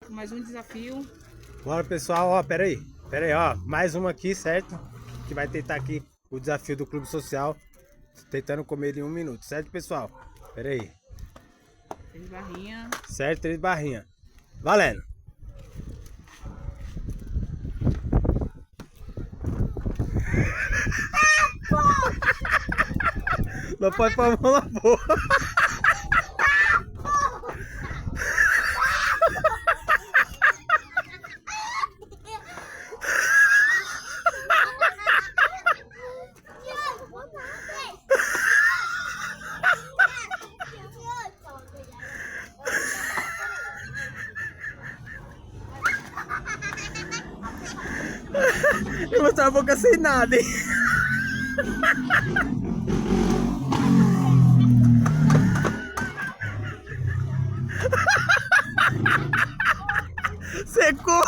Mais um desafio. Bora, pessoal, ó, pera aí, ó, mais uma aqui, certo? Que vai tentar aqui o desafio do Clube Social, tentando comer em 1 minuto, certo, pessoal? Pera aí. 3 barrinhas. Certo, 3 barrinhas. Valendo. Não pode pôr a mão na boca. Eu vou botar a boca sem nada, hein? Secou!